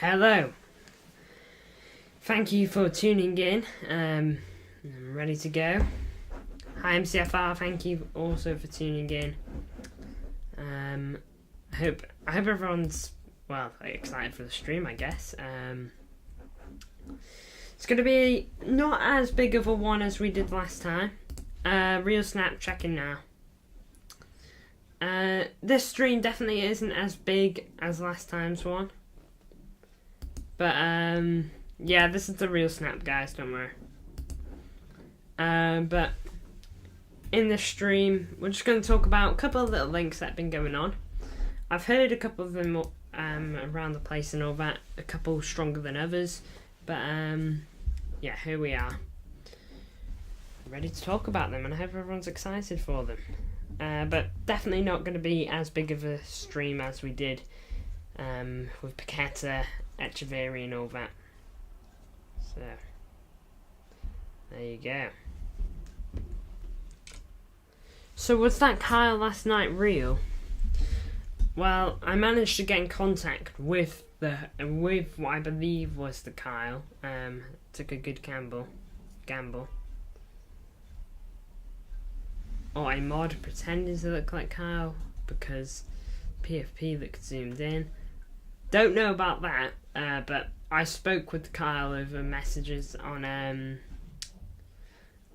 Hello. Thank you for tuning in. I'm ready to go. Hi MCFR, thank you also for tuning in. I hope everyone's excited for the stream, I guess. It's gonna be not as big of a one as we did last time. Real Snap checking now. This stream definitely isn't as big as last time's one. But yeah, this is the Real Snap, guys, don't worry. But in this stream, we're just going to talk about a couple of little links that have been going on. I've heard a couple of them around the place and all that, a couple stronger than others. But yeah, here we are. Ready to talk about them, and I hope everyone's excited for them. But definitely not going to be as big of a stream as we did with Paqueta, Echeverry and all that. So, there you go. So was that Kyle last night real? Well, I managed to get in contact with what I believe was the Kyle. Took a good gamble. Or a mod pretending to look like Kyle because PFP looked zoomed in. Don't know about that, but I spoke with Kyle over messages on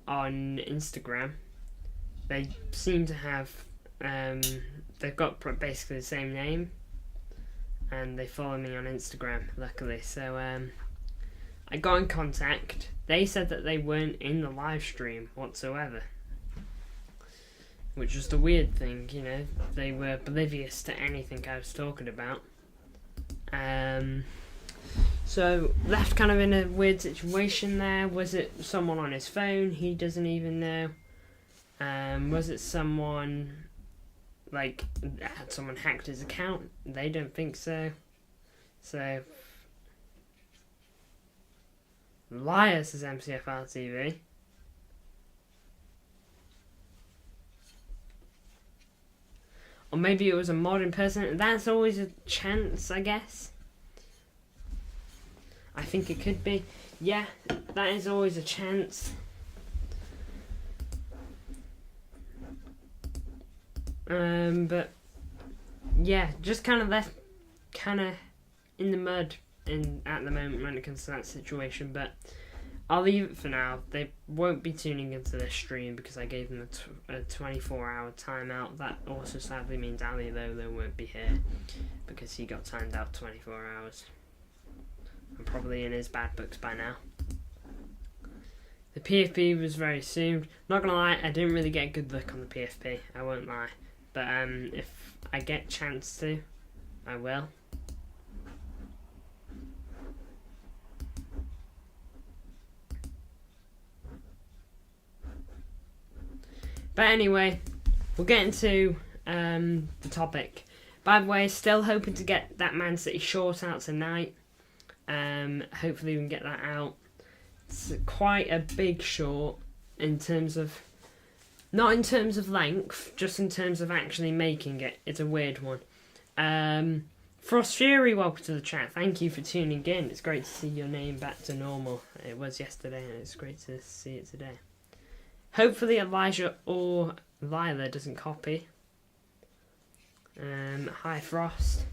Instagram. They seem to have they've got basically the same name, and they follow me on Instagram, luckily. So I got in contact. They said that they weren't in the live stream whatsoever, which was the weird thing, you know. They were oblivious to anything I was talking about. So left kind of in a weird situation there. Was it someone on his phone? He doesn't even know. Was it someone, like, had someone hacked his account? They don't think so. So, liar, says MCFR TV. Or maybe it was a mod in person. That's always a chance, I guess. I think it could be. Yeah, that is always a chance. But yeah, just kind of left in the mud at the moment when it comes to that situation. But I'll leave it for now. They won't be tuning into this stream because I gave them a 24-hour timeout. That also sadly means Ali Lolo won't be here because he got timed out 24 hours. I'm probably in his bad books by now. The PFP was very soon. Not gonna lie, I didn't really get a good look on the PFP. I won't lie. But if I get a chance to, I will. But anyway, we'll get into the topic. By the way, still hoping to get that Man City short out tonight. Hopefully we can get that out. It's quite a big short in terms of, not in terms of length, just in terms of actually making it. It's a weird one. Frost Fury, welcome to the chat. Thank you for tuning in. It's great to see your name back to normal. It was yesterday and it's great to see it today. Hopefully Elijah or Lila doesn't copy. Hi Frost.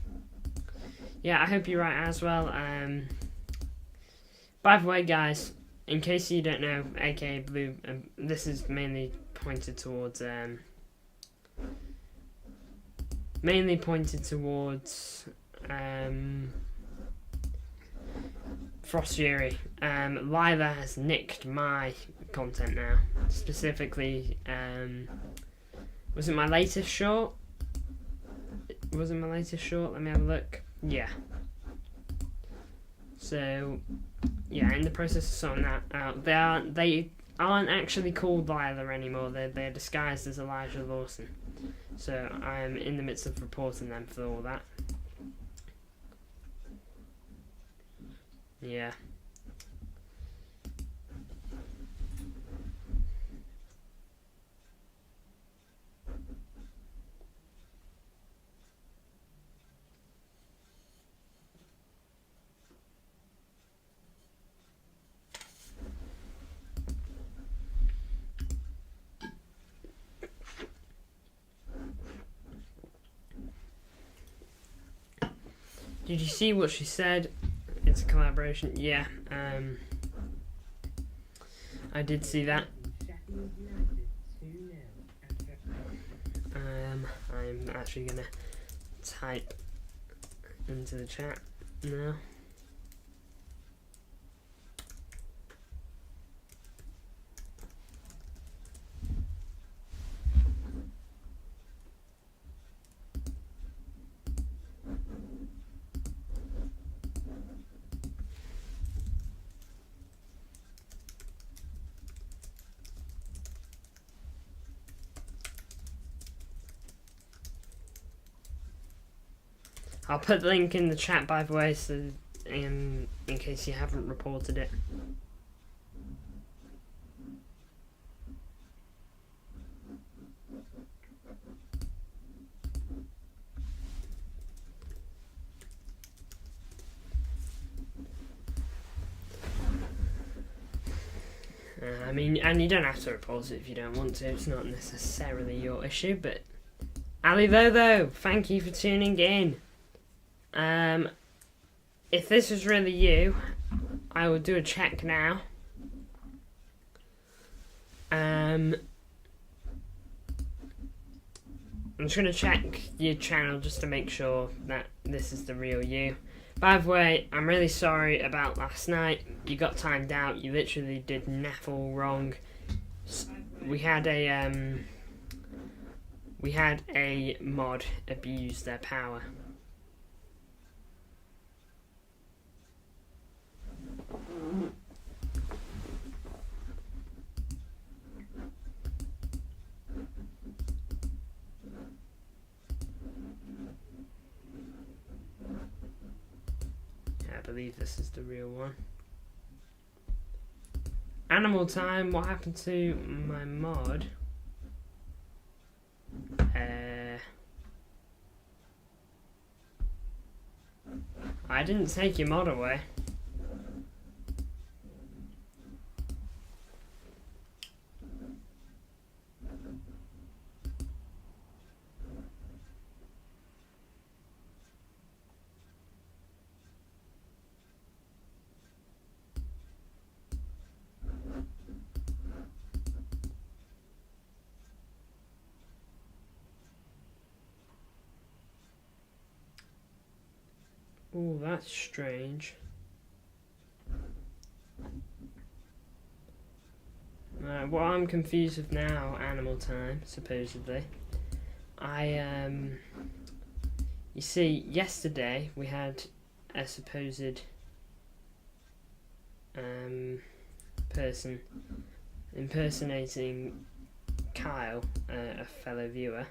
Yeah, I hope you're right as well. By the way, guys, in case you don't know, aka Blue, this is mainly pointed towards Frost Fury. Lila has nicked my content now. Specifically, was it my latest short? Let me have a look. Yeah. So, yeah, in the process of sorting that out. They aren't actually called Lila anymore. They're disguised as Elijah Lawson. So I'm in the midst of reporting them for all that. Yeah. Did you see what she said? It's a collaboration. Yeah, I did see that. I'm actually gonna type into the chat now. I'll put the link in the chat, by the way, so in case you haven't reported it. I mean, and you don't have to report it if you don't want to. It's not necessarily your issue, but Ali Lodo, thank you for tuning in. If this is really you, I will do a check now. I'm just going to check your channel just to make sure that this is the real you. By the way, I'm really sorry about last night. You got timed out. You literally did naff all wrong. We had a mod abuse their power. I believe this is the real one. Animal time, what happened to my mod? I didn't take your mod away. Oh, that's strange. What I'm confused with now, animal time, supposedly. You see, yesterday we had a supposed person impersonating Kyle, a fellow viewer.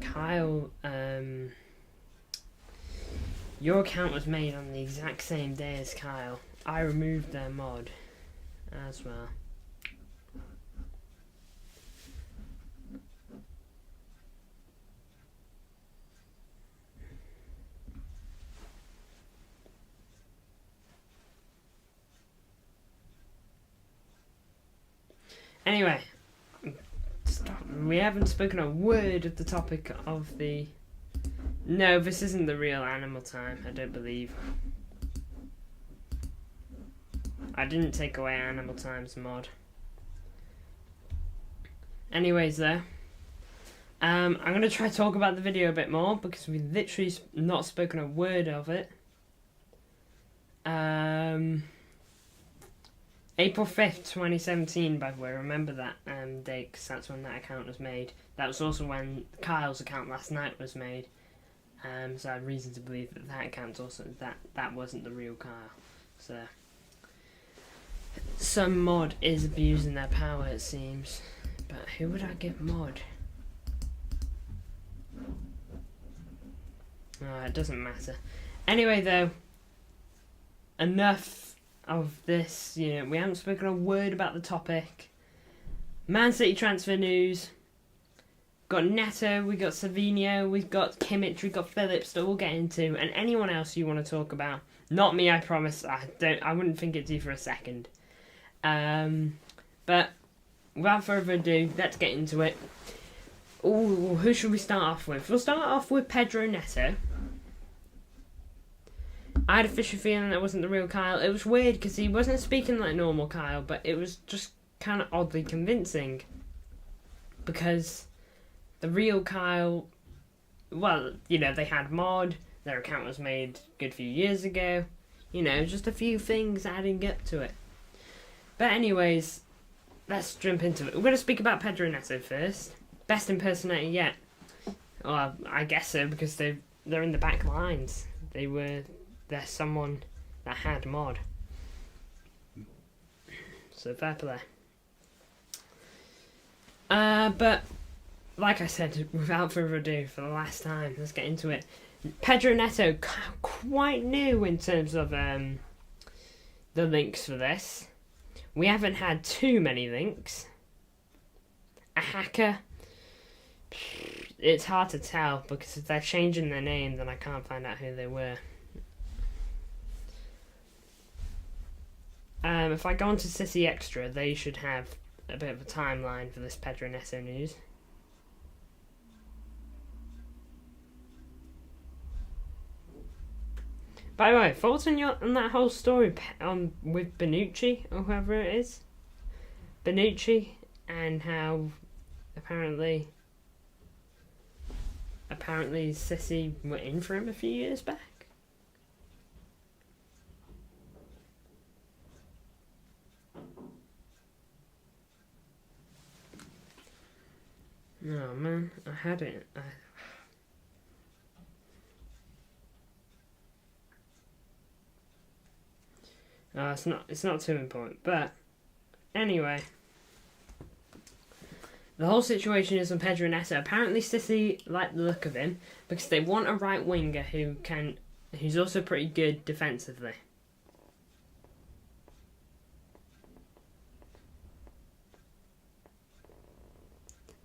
Kyle, your account was made on the exact same day as Kyle. I removed their mod as well. Anyway, we haven't spoken a word of the topic of the... No, this isn't the real animal time, I don't believe. I didn't take away animal time's mod. Anyways though, I'm going to try to talk about the video a bit more because we've literally not spoken a word of it. April 5th, 2017, by the way, remember that date because that's when that account was made. That was also when Kyle's account last night was made. So I had reason to believe that that account also, that wasn't the real Kyle. So, some mod is abusing their power, it seems. But who would I give mod? Oh, it doesn't matter. Anyway though, enough of this, you know, we haven't spoken a word about the topic. Man City transfer news. Got Neto, we got Savinho, we've got Kimmich, we've got Phillips that we'll get into, and anyone else you want to talk about. Not me, I promise. I wouldn't think it'd do for a second. But without further ado, let's get into it. Ooh, who should we start off with? We'll start off with Pedro Neto. I had a fishy feeling that wasn't the real Kyle. It was weird because he wasn't speaking like normal Kyle, but it was just kind of oddly convincing. Because the real Kyle, well, you know, they had mod, their account was made a good few years ago. You know, just a few things adding up to it. But anyways, let's jump into it. We're going to speak about Pedro Neto first. Best impersonator yet. Well, I guess so, because they're in the back lines. They're someone that had mod. So fair play. But, like I said, without further ado, for the last time, let's get into it. Pedro Neto, quite new in terms of the links for this. We haven't had too many links. A hacker, it's hard to tell because if they're changing their name, then I can't find out who they were. If I go on to City Extra, they should have a bit of a timeline for this Pedro Neto news. By the way, thoughts on that whole story with Bonucci, or whoever it is? Bonucci, and how apparently City were in for him a few years back. Oh man, I had it. It's not too important, but anyway, the whole situation is on Pedro Neto. Apparently, City like the look of him because they want a right winger who's also pretty good defensively.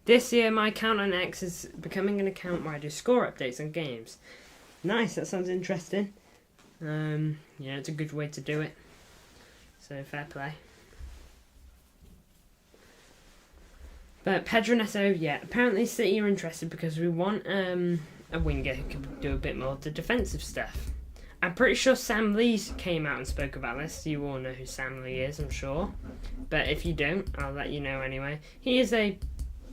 This year, my account on X is becoming an account where I do score updates on games. Nice, that sounds interesting. Yeah, it's a good way to do it. So fair play. But Pedro Neto, yeah, apparently City are interested because we want a winger who can do a bit more of the defensive stuff. I'm pretty sure Sam Lee came out and spoke about this. You all know who Sam Lee is, I'm sure. But if you don't, I'll let you know anyway. He is a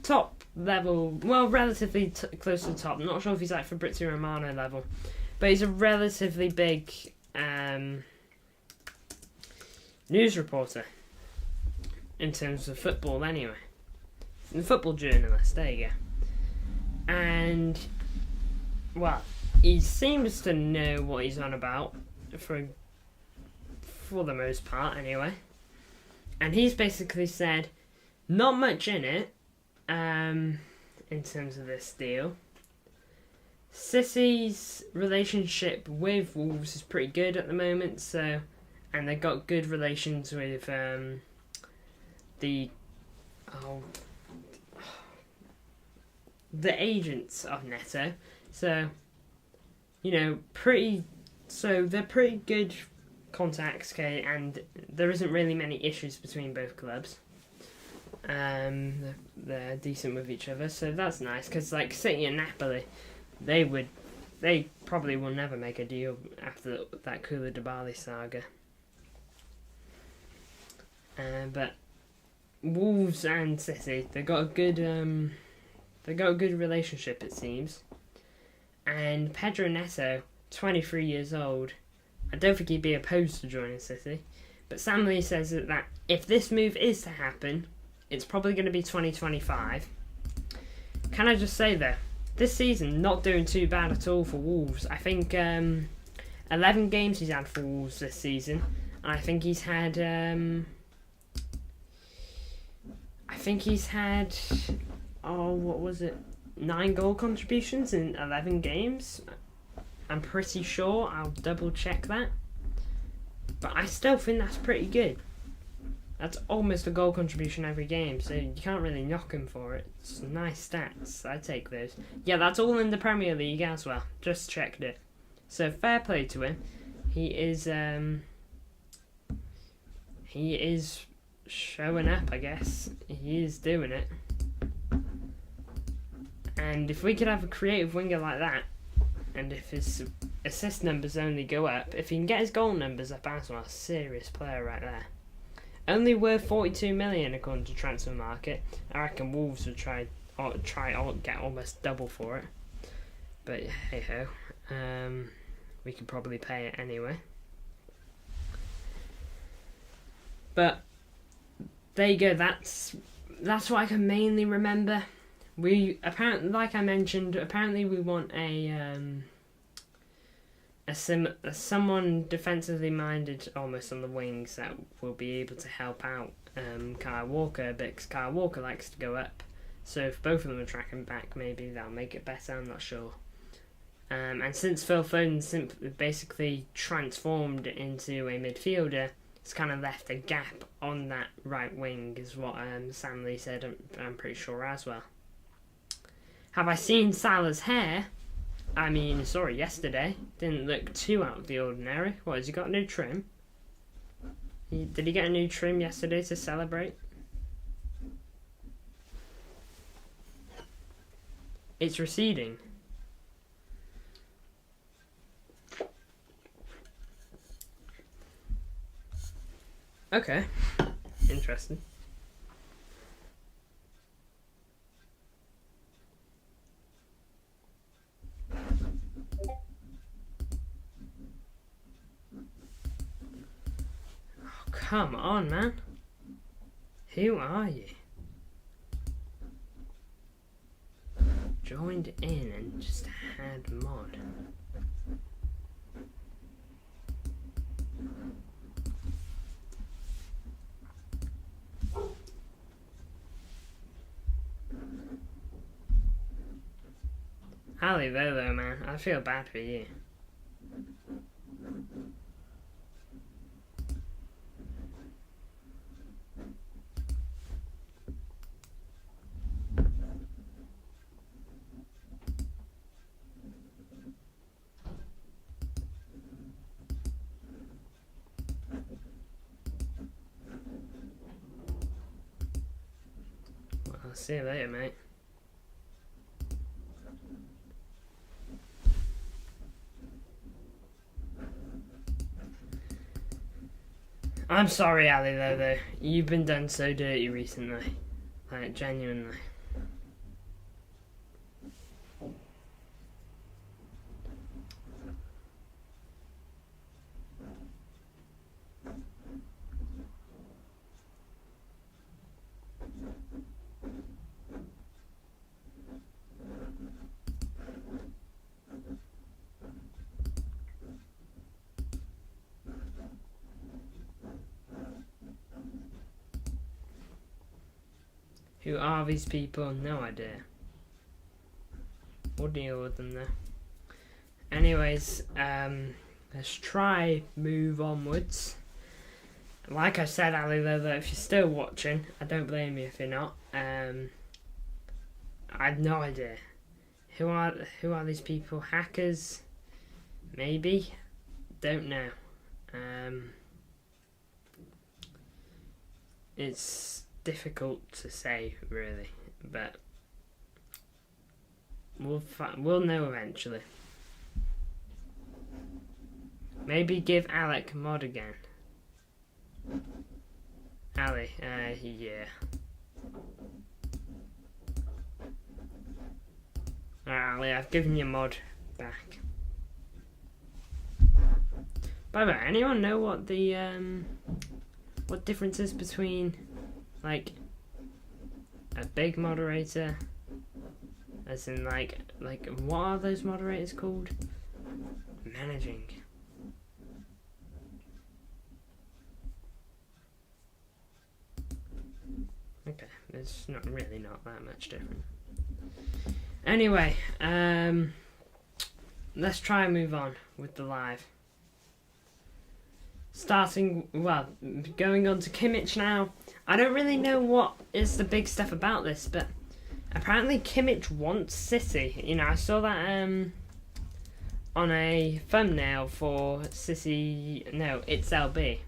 top level, well, relatively close to the top. I'm not sure if he's like Fabrizio Romano level, but he's a relatively big news reporter in terms of football anyway. The football journalist, there you go. And, well, he seems to know what he's on about for the most part anyway. And he's basically said, not much in it, in terms of this deal. City's relationship with Wolves is pretty good at the moment, so, and they've got good relations with the agents of Neto. So, you know, they're pretty good contacts, okay, and there isn't really many issues between both clubs. They're decent with each other, so that's nice, because like City and Napoli, they probably will never make a deal after that Koulibaly saga. But Wolves and City, they got a good relationship, it seems. And Pedro Neto, 23 years old, I don't think he'd be opposed to joining City. But Sam Lee says that if this move is to happen, it's probably going to be 2025. Can I just say though, this season not doing too bad at all for Wolves. I think 11 games he's had for Wolves this season, and I think he's had 9 goal contributions in 11 games. I'm pretty sure. I'll double check that. But I still think that's pretty good. That's almost a goal contribution every game, so you can't really knock him for it. It's nice stats. I take those. Yeah, that's all in the Premier League as well. Just checked it. So fair play to him. He is showing up, I guess. He is doing it. And if we could have a creative winger like that, and if his assist numbers only go up, if he can get his goal numbers up as well, serious player right there. Only worth 42 million according to Transfer Market. I reckon Wolves would try get almost double for it. But hey ho, we could probably pay it anyway. But there you go. That's what I can mainly remember. We apparently, like I mentioned, we want someone defensively minded, almost on the wings, that will be able to help out Kyle Walker, because Kyle Walker likes to go up. So if both of them are tracking back, maybe that'll make it better. I'm not sure. And since Phil Foden simply basically transformed into a midfielder, it's kind of left a gap on that right wing, is what Sam Lee said. I'm pretty sure as well. Have I seen Salah's hair? I mean, saw it yesterday. Didn't look too out of the ordinary. What, has he got a new trim? Did he get a new trim yesterday to celebrate? It's receding. Okay. Interesting. Come on, man. Who are you? Joined in and just had mod. Ali though, man. I feel bad for you. Well, I'll see you later, mate. I'm sorry, Ali, though. You've been done so dirty recently. Like, genuinely. Who are these people? No idea. We'll deal with them though. Anyways, let's try move onwards. Like I said, Ali, though, that if you're still watching, I don't blame you if you're not. I have no idea. Who are these people? Hackers? Maybe? Don't know. It's difficult to say, really, but we'll know eventually. Maybe give Alec mod again. Ali, yeah. Alright, Ali, I've given you mod back. By the way, anyone know what the what difference is between like a big moderator, as in like what are those moderators called? Managing. Okay, it's not that much different. Anyway, let's try and move on with the live. Going on to Kimmich now. I don't really know what is the big stuff about this, but apparently Kimmich wants City. You know, I saw that on a thumbnail for City. No, it's LB.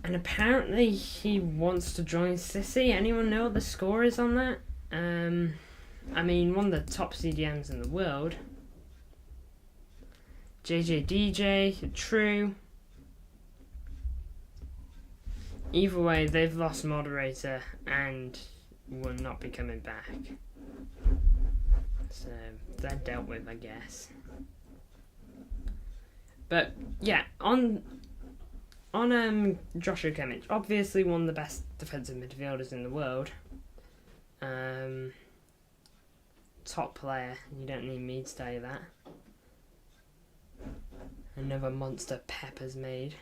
And apparently he wants to join City. Anyone know what the score is on that? I mean, one of the top CDMs in the world. JJDJ, true. Either way, they've lost moderator and will not be coming back. So that dealt with, I guess. But yeah, on Joshua Kimmich, obviously one of the best defensive midfielders in the world. Top player, you don't need me to tell you that. Another monster Pep has made.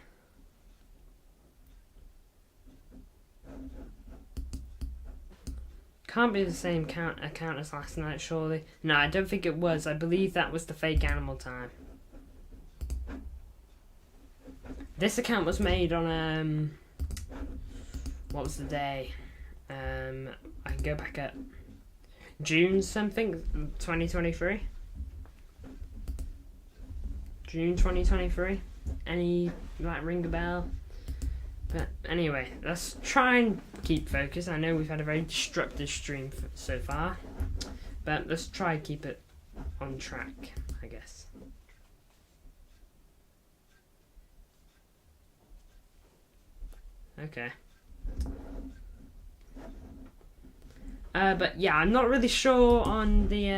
Can't be the same account as last night, surely. No, I don't think it was. I believe that was the fake animal time. This account was made on what was the day? I can go back up. June something, 2023. June 2023. Any ring a bell? But anyway, let's try and keep focused. I know we've had a very destructive stream so far, but let's try and keep it on track, I guess. Okay. But yeah, I'm not really sure on the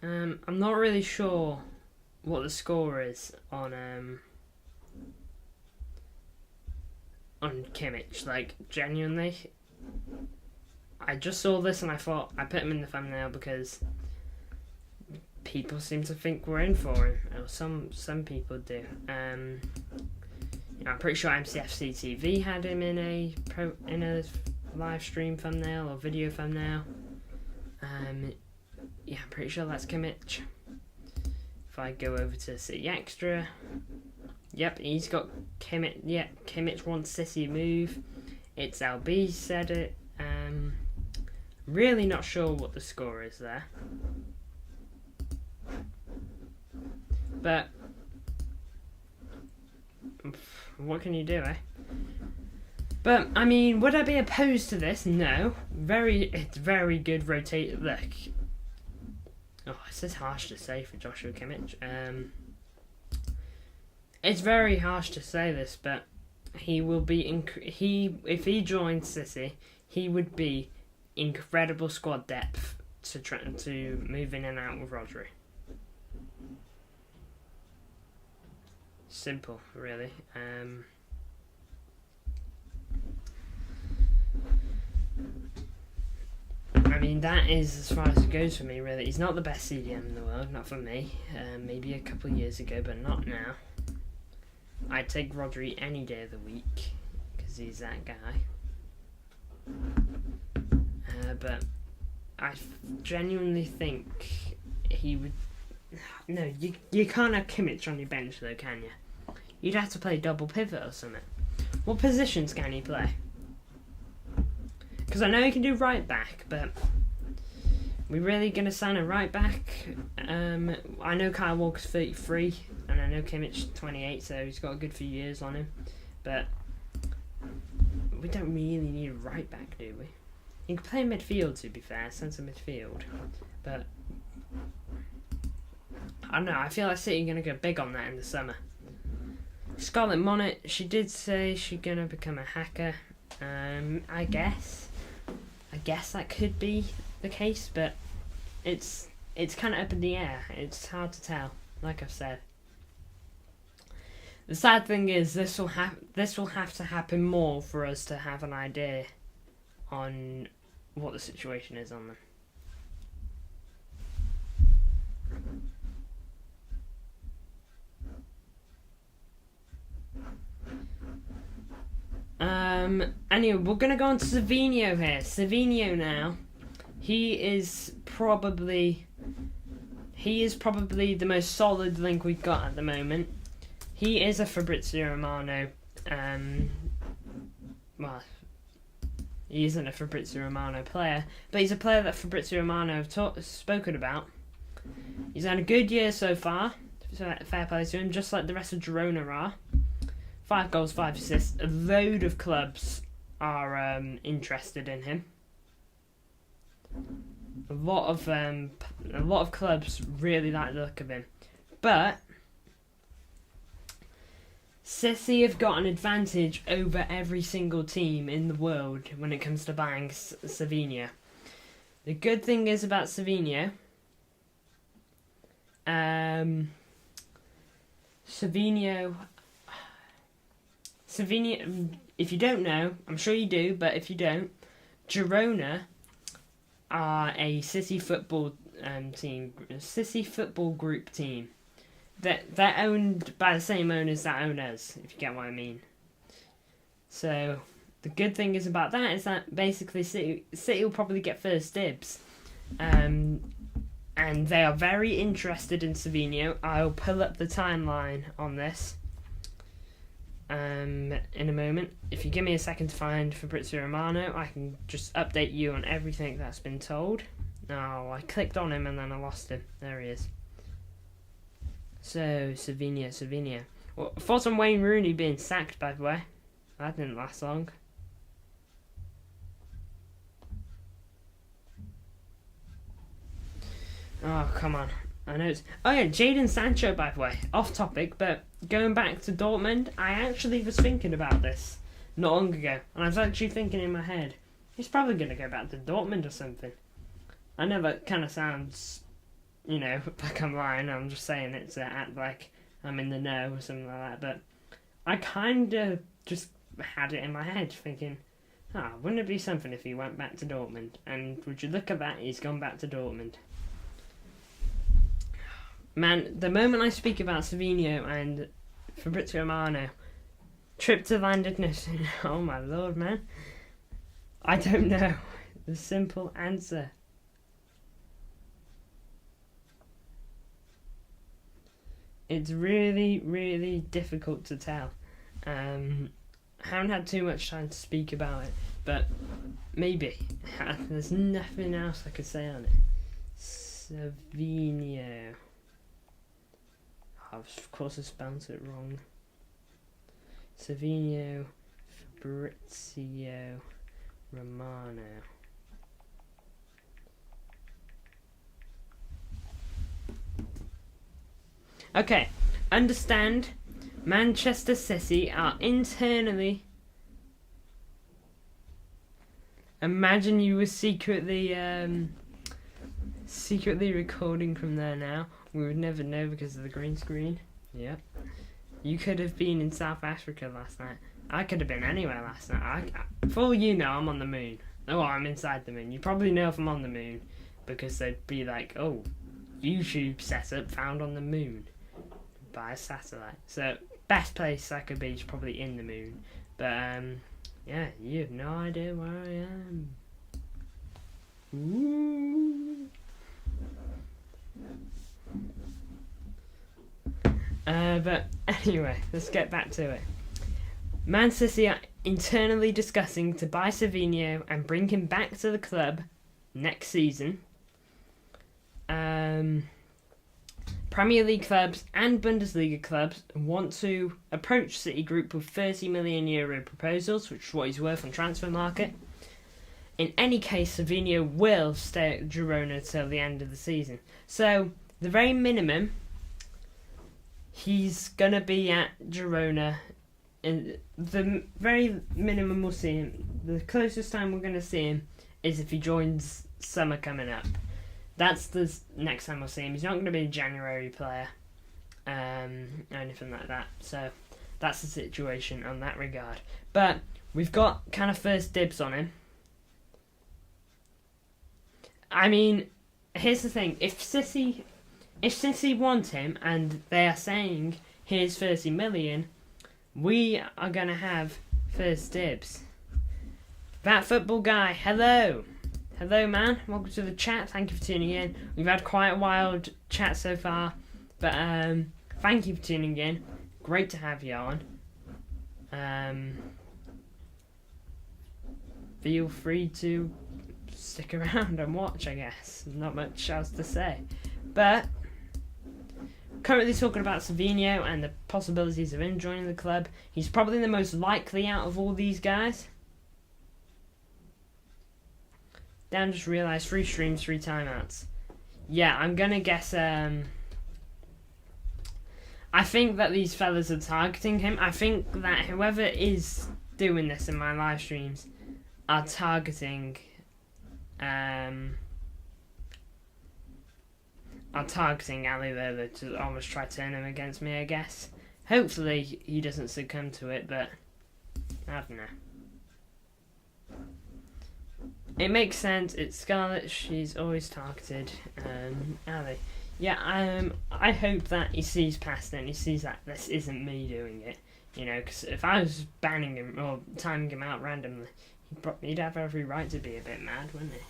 I'm not really sure what the score is on Kimmich. Like, genuinely, I just saw this and I thought I put him in the thumbnail because people seem to think we're in for him, or some people do. I'm pretty sure MCFC TV had him in a live stream thumbnail or video thumbnail. Yeah, I'm pretty sure that's Kimmich. If I go over to City Extra, yep, he's got Kimmich. Yeah, Kimmich wants City move. It's LB said it. Really not sure what the score is there, but what can you do, eh? But I mean, would I be opposed to this? No. It's very good rotate. Look. Oh, this is harsh to say for Joshua Kimmich. It's very harsh to say this, but he will be if he joins City, he would be incredible squad depth to move in and out with Rodri. Simple, really. I mean, that is as far as it goes for me, really. He's not the best CDM in the world, not for me. Maybe a couple of years ago, but not now. I'd take Rodri any day of the week, because he's that guy. But I genuinely think he would... No, you can't have Kimmich on your bench, though, can you? You'd have to play double pivot or something. What positions can he play? Because I know he can do right back, but we really going to sign a right back? I know Kyle Walker's 33, and I know Kimmich 28, so he's got a good few years on him. But we don't really need a right back, do we? He can play midfield, to be fair, centre midfield. But I don't know, I feel like City are going to go big on that in the summer. Scarlett Monet, she did say she's going to become a hacker. I guess that could be the case, but it's kind of up in the air. It's hard to tell, like I've said. The sad thing is this will have to happen more for us to have an idea on what the situation is on them. Anyway, we're going to go on to Savinho here. Savinho now. He is probably the most solid link we've got at the moment. He is a Fabrizio Romano. Well, he isn't a Fabrizio Romano player, but he's a player that Fabrizio Romano have spoken about. He's had a good year so far. So fair play to him, just like the rest of Girona are. 5 goals, 5 assists. A load of clubs are interested in him. A lot of clubs really like the look of him, but City have got an advantage over every single team in the world when it comes to buying Savinho. The good thing is about Savinho, Savinho, if you don't know, I'm sure you do, but if you don't, Girona are a City football team, City football group team. They're owned by the same owners that own us, if you get what I mean. So the good thing is about that is that basically City will probably get first dibs. And they are very interested in Savinho. I'll pull up the timeline on this in a moment. If you give me a second to find Fabrizio Romano, I can just update you on everything that's been told. Oh, I clicked on him and then I lost him. There he is. So, Savinho. Well, thoughts on Wayne Rooney being sacked, by the way. That didn't last long. Oh, come on. I know it's... Oh, yeah, Jadon Sancho, by the way. Off topic, but going back to Dortmund, I actually was thinking about this not long ago. And I was actually thinking in my head, he's probably going to go back to Dortmund or something. I know that kind of sounds, like I'm lying. I'm just saying it to act like I'm in the know or something like that. But I kind of just had it in my head thinking, wouldn't it be something if he went back to Dortmund? And would you look at that, he's gone back to Dortmund. Man, the moment I speak about Savinho and Fabrizio Romano, trip to landedness, oh my lord, man. I don't know. The simple answer. It's really, really difficult to tell. I haven't had too much time to speak about it, but maybe. There's nothing else I could say on it. Savinho. Of course I spelled it wrong. Savinho, Fabrizio Romano. Okay, understand. Manchester City are internally... Imagine you were secretly recording from there now. We would never know because of the green screen. Yeah. You could have been in South Africa last night. I could have been anywhere last night. For all you know, I'm on the moon. Oh, I'm inside the moon. You probably know if I'm on the moon because they'd be like, oh, YouTube setup found on the moon by a satellite. So, best place I could be is probably in the moon. But, yeah, you have no idea where I am. Ooh. But anyway, let's get back to it. Man City are internally discussing to buy Savinho and bring him back to the club next season. Premier League clubs and Bundesliga clubs want to approach City Group with €30 million proposals, which is what he's worth on transfer market. In any case, Savinho will stay at Girona till the end of the season. So, the very minimum, he's going to be at Girona. And the very minimum we'll see him, the closest time we're going to see him is if he joins summer coming up. That's the next time we'll see him. He's not going to be a January player, or anything like that. So that's the situation on that regard. But we've got kind of first dibs on him. I mean, here's the thing: if City want him and they are saying here's 30 million, we are gonna have first dibs. That football guy, hello, man. Welcome to the chat. Thank you for tuning in. We've had quite a wild chat so far, but thank you for tuning in. Great to have you on. Feel free to stick around and watch, I guess. Not much else to say. But currently talking about Savinho and the possibilities of him joining the club. He's probably the most likely out of all these guys. Dan just realised 3 streams, 3 timeouts. Yeah, I'm gonna guess. I think that these fellas are targeting him. I think that whoever is doing this in my live streams are targeting. Are targeting Ali Lolo to almost try to turn him against me, I guess. Hopefully he doesn't succumb to it, but I don't know. It makes sense. It's Scarlett. She's always targeted. Ali. Yeah. I hope that he sees past it and he sees that this isn't me doing it. You know, because if I was banning him or timing him out randomly, he'd have every right to be a bit mad, wouldn't he?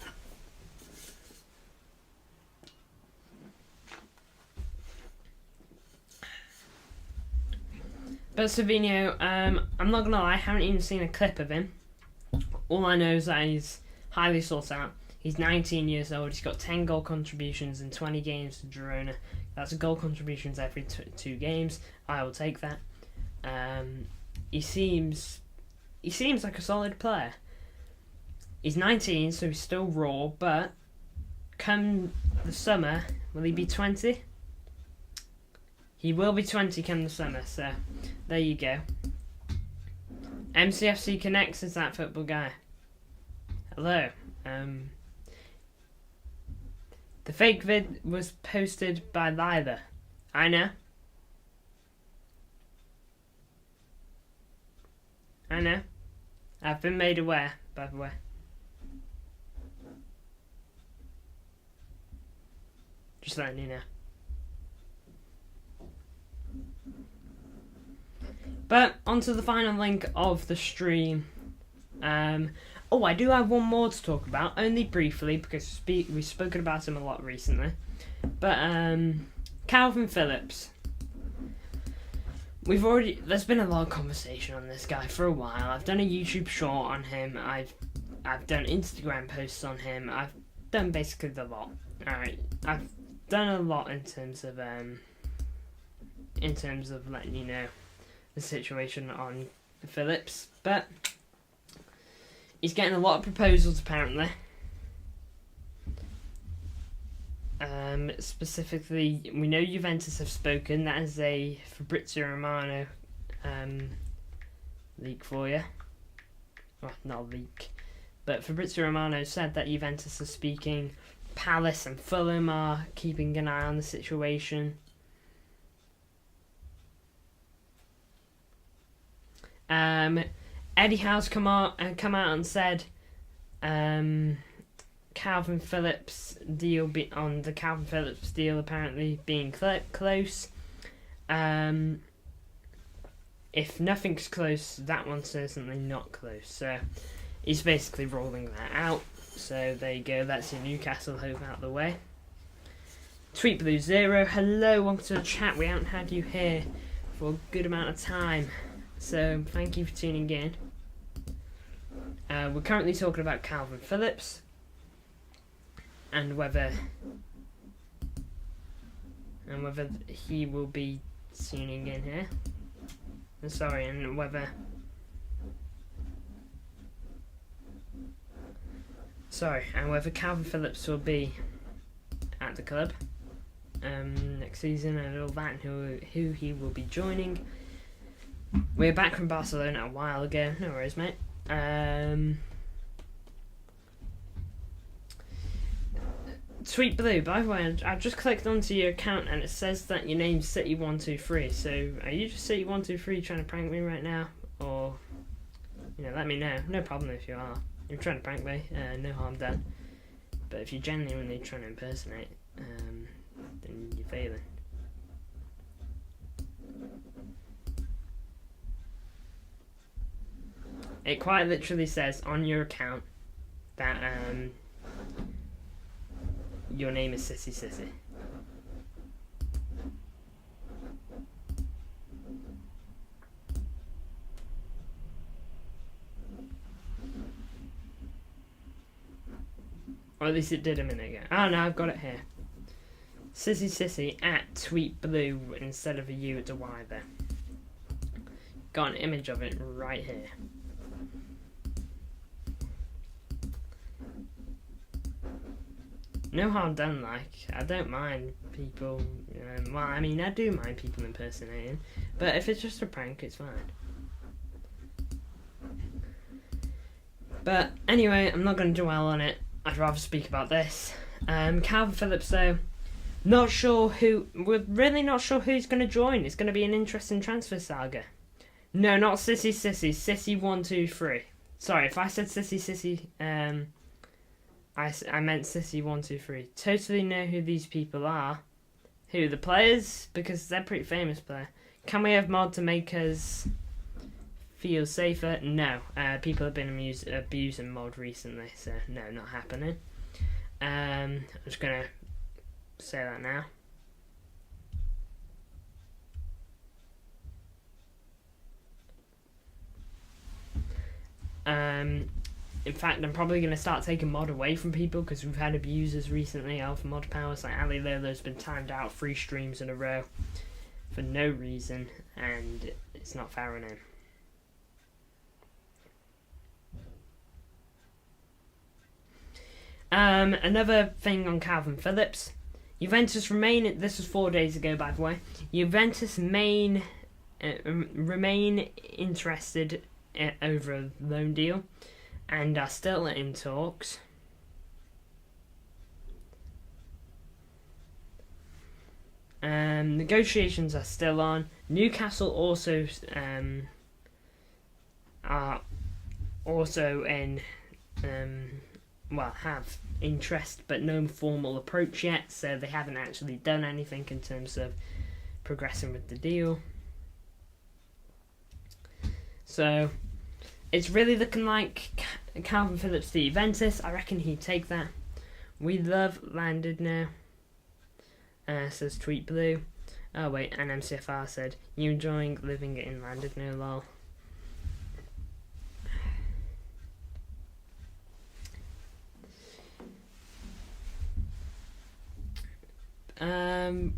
But Savinho, I'm not gonna lie, I haven't even seen a clip of him. All I know is that he's highly sought out. He's 19 years old. He's got 10 goal contributions in 20 games for Girona. That's goal contributions every 2 games. I will take that. He seems like a solid player. He's 19, so he's still raw. But come the summer, will he be 20? He will be 20 come the summer, so there you go. MCFC Connects is that football guy. Hello. The fake vid was posted by Lila. I know. I've been made aware, by the way. Just letting you know. But onto the final link of the stream. I do have one more to talk about, only briefly because we've spoken about him a lot recently. But Calvin Phillips. There's been a lot of conversation on this guy for a while. I've done a YouTube short on him. I've done Instagram posts on him. I've done basically the lot. Alright, I've done a lot in terms of letting you know the situation on Phillips, but he's getting a lot of proposals apparently. Specifically, we know Juventus have spoken. That is a Fabrizio Romano leak for you. Well, not a leak, but Fabrizio Romano said that Juventus are speaking. Palace and Fulham are keeping an eye on the situation. Eddie Howe's come out and said Calvin Phillips deal apparently being close. If nothing's close, that one's certainly not close. So he's basically rolling that out. So there you go. That's your Newcastle hope out the way. Tweet Blue 0. Hello, welcome to the chat. We haven't had you here for a good amount of time. So, thank you for tuning in. We're currently talking about Calvin Phillips and whether he will be tuning in here. And whether Calvin Phillips will be at the club next season and all that, and who he will be joining. We're back from Barcelona a while ago. No worries, mate. Tweet Blue, by the way, I've just clicked onto your account and it says that your name's City123. So, are you just City123 trying to prank me right now? Or, let me know. No problem if you are. You're trying to prank me. No harm done. But if you're genuinely trying to impersonate, then you're failing. It quite literally says on your account that your name is Sissy. Or at least it did a minute ago. Oh no, I've got it here. Sissy at Tweet Blue instead of a U, it's a Y there. Got an image of it right here. No harm done, like, I don't mind people, well, I mean, I do mind people impersonating, but if it's just a prank, it's fine. But anyway, I'm not going to dwell on it. I'd rather speak about this. Calvin Phillips, though, we're really not sure who's going to join. It's going to be an interesting transfer saga. No, not Sissy123. Sorry, if I said Sissy, I meant Sissy123. Totally know who these people are. Who, the players? Because they're pretty famous players. Can we have mod to make us feel safer? No. People have been abusing mod recently, so no, not happening. I'm just going to say that now. In fact, I'm probably going to start taking mod away from people because we've had abusers recently of mod powers. Like Ali Lolo's been timed out 3 streams in a row for no reason, and it's not fair on him. Another thing on Calvin Phillips. Juventus remain, this was 4 days ago by the way, Juventus remain interested over a loan deal and are still in talks. Negotiations are still on. Newcastle also are also in have interest but no formal approach yet, so they haven't actually done anything in terms of progressing with the deal. So it's really looking like Calvin Phillips to Juventus. I reckon he'd take that. We love landed now. Says Tweet Blue. Oh wait, and MCFR said, you enjoying living in landed now, lol.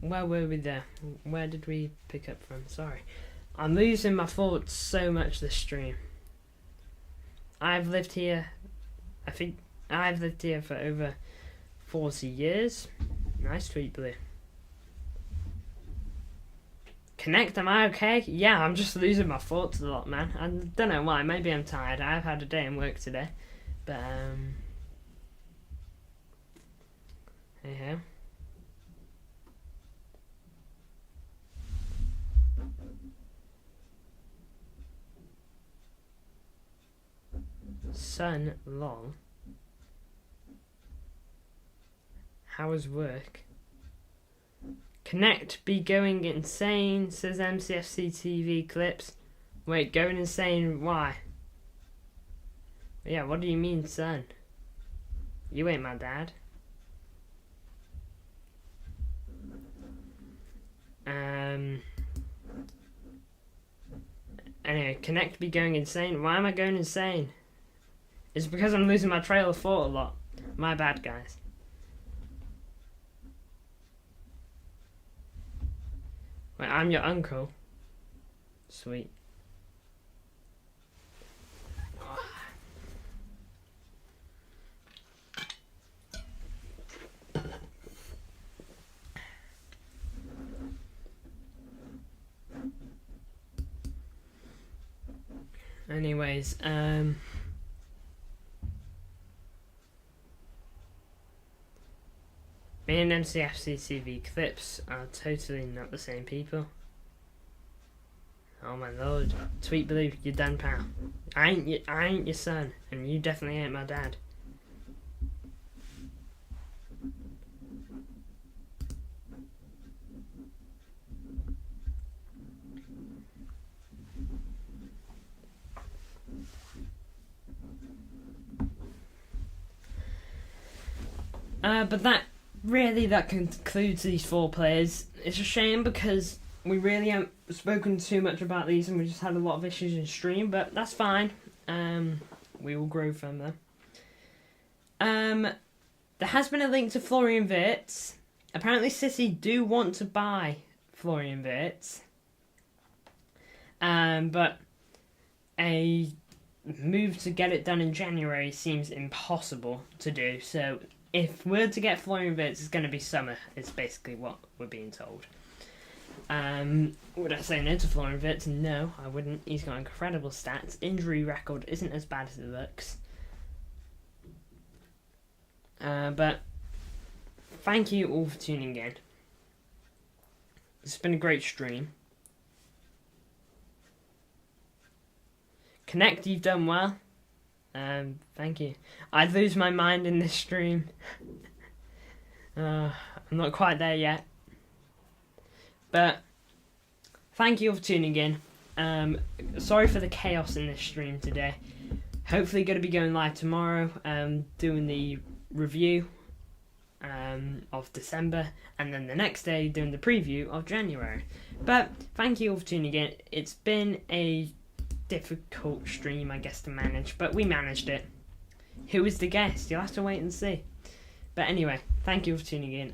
Where were we there? Where did we pick up from? Sorry. I'm losing my thoughts so much this stream. I've lived here for over 40 years. Nice Tweet Blue. Connect, am I okay? Yeah, I'm just losing my thoughts a lot, man. I don't know why, maybe I'm tired. I've had a day in work today. But, hey ho. Son, lol. How is work? Connect be going insane, says MCFC TV clips. Wait, going insane, why? Yeah, what do you mean, son? You ain't my dad. Anyway, Connect be going insane. Why am I going insane? It's because I'm losing my trail of thought a lot. My bad, guys. Wait, I'm your uncle. Sweet. Anyways, me and MCFC TV clips are totally not the same people. Oh my lord. Tweet Blue, you're done, pal. I ain't your son, and you definitely ain't my dad. But that concludes these 4 players. It's a shame because we really haven't spoken too much about these and we just had a lot of issues in stream, but that's fine. We will grow from them. There has been a link to Florian Wirtz. Apparently Sissy do want to buy Florian Wirtz. But a move to get it done in January seems impossible to do, so if we're to get Florian Wirtz, it's going to be summer, is basically what we're being told. Would I say no to Florian Wirtz? No, I wouldn't. He's got incredible stats. Injury record isn't as bad as it looks. But thank you all for tuning in. It's been a great stream. Connect, you've done well. Thank you. I'd lose my mind in this stream. I'm not quite there yet. But thank you all for tuning in. Sorry for the chaos in this stream today. Hopefully going to be going live tomorrow, doing the review of December, and then the next day doing the preview of January. But thank you all for tuning in. It's been a difficult stream, I guess, to manage, but we managed it. Who is the guest? You'll have to wait and see. But anyway, thank you for tuning in.